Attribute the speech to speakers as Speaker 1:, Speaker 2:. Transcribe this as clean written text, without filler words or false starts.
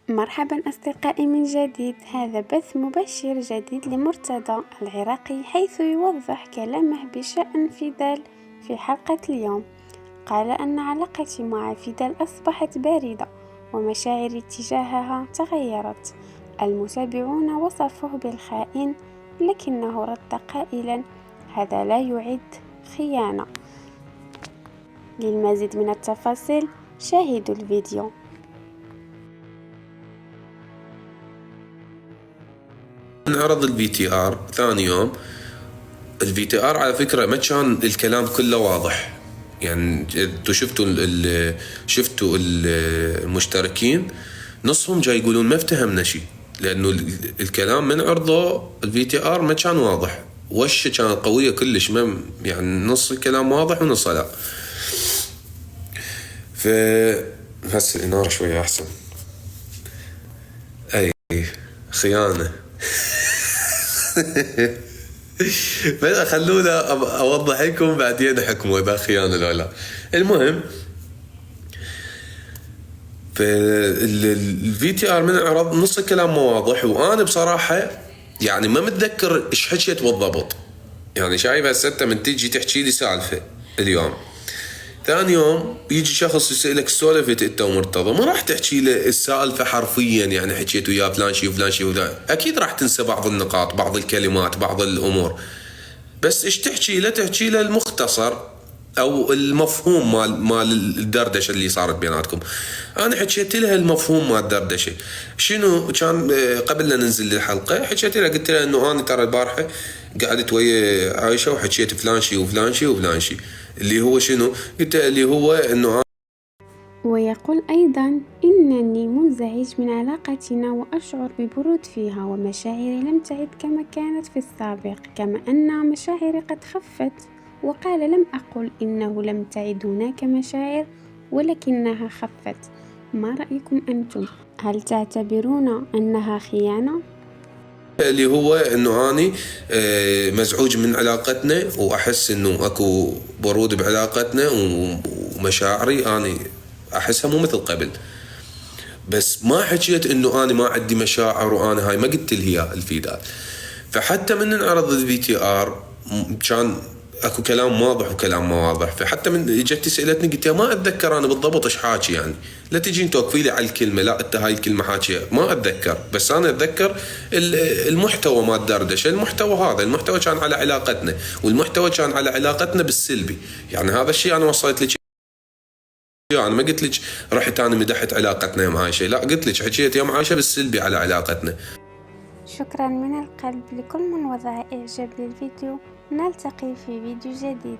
Speaker 1: مرحبا أصدقائي من جديد. هذا بث مباشر جديد لمرتضى العراقي، حيث يوضح كلامه بشأن فيدال. في حلقة اليوم قال أن علاقتي مع فيدال أصبحت باردة ومشاعري تجاهها تغيرت. المتابعون وصفوه بالخائن، لكنه رد قائلا: هذا لا يعد خيانة. للمزيد من التفاصيل شاهدوا الفيديو.
Speaker 2: انعرض الفي تي ار ثاني يوم. الفي تي ار على فكره ما كان الكلام كله واضح، يعني انتوا شفتوا المشتركين نصهم جاي يقولون ما افتهمنا شيء، لانه الكلام من عرضه الفي تي ار ما كان واضح، وش كانت قويه كلش، ما يعني نص الكلام واضح ونص لا. هسه الاناره شويه احسن. اي خيانه. خلونا اوضح لكم بعدين احكموا اذا خيانه ولا لا. المهم الفي تي ار من عرض نص الكلام مو واضح، وانا بصراحه يعني ما متذكر ايش حكيت بالضبط. يعني شايف هسه انت من تيجي تحكي لي سالفه اليوم، ثاني يوم يجي شخص يسألك سولفت انت ومرتضى، ما راح تحكي له السالفه حرفيا، يعني حكيت وياه فلان شي وفلان شي وفلان، اكيد راح تنسى بعض النقاط، بعض الكلمات، بعض الامور، بس ايش تحكي له؟ تحكي له المختصر او المفهوم مال الدردشه اللي صارت بيناتكم. انا حكيت لها المفهوم مال الدردشه شنو كان. قبل لا ننزل للحلقه حكيت لها، قلت لها انه انا ترى البارحه قعدت ويا عايشه وحكيت فلان شي وفلان شي وفلان شي، اللي هو شنو؟ قلت اللي هو انه
Speaker 1: ويقول أيضا: إنني منزعج من علاقتنا وأشعر ببرود فيها، ومشاعري لم تعد كما كانت في السابق، كما أن مشاعري قد خفت. وقال: لم أقل إنه لم تعد هناك مشاعر، ولكنها خفت. ما رأيكم أنتم؟ هل تعتبرون أنها خيانة؟
Speaker 2: اللي هو انه اني مزعوج من علاقتنا، واحس انه اكو برود بعلاقتنا، ومشاعري اني احسها مو مثل قبل. بس ما حكيت انه انا ما عندي مشاعر، وانا هاي ما قلت لها الفيدال. فحتى من انعرض الفي تي ار كان اكو كلام واضح وكلام ما واضح. فحتى من جت سالتني قلت ما اتذكر انا بالضبط ايش حاكي، يعني لا تجين توقفي لي على الكلمه، لا انت هاي الكلمه حاكيها ما اتذكر، بس انا اتذكر المحتوى مال الدردشه. المحتوى هذا المحتوى كان على علاقتنا، والمحتوى كان على علاقتنا بالسلبي. يعني هذا الشيء انا وصلت لك، يعني ما قلت لك رحت انا مدحت علاقتنا يا معايشه، لا قلت لك حكيت يا معايشه بالسلبي على علاقتنا.
Speaker 1: شكرا من القلب لكل من وضع إعجاب للفيديو. نلتقي في فيديو جديد.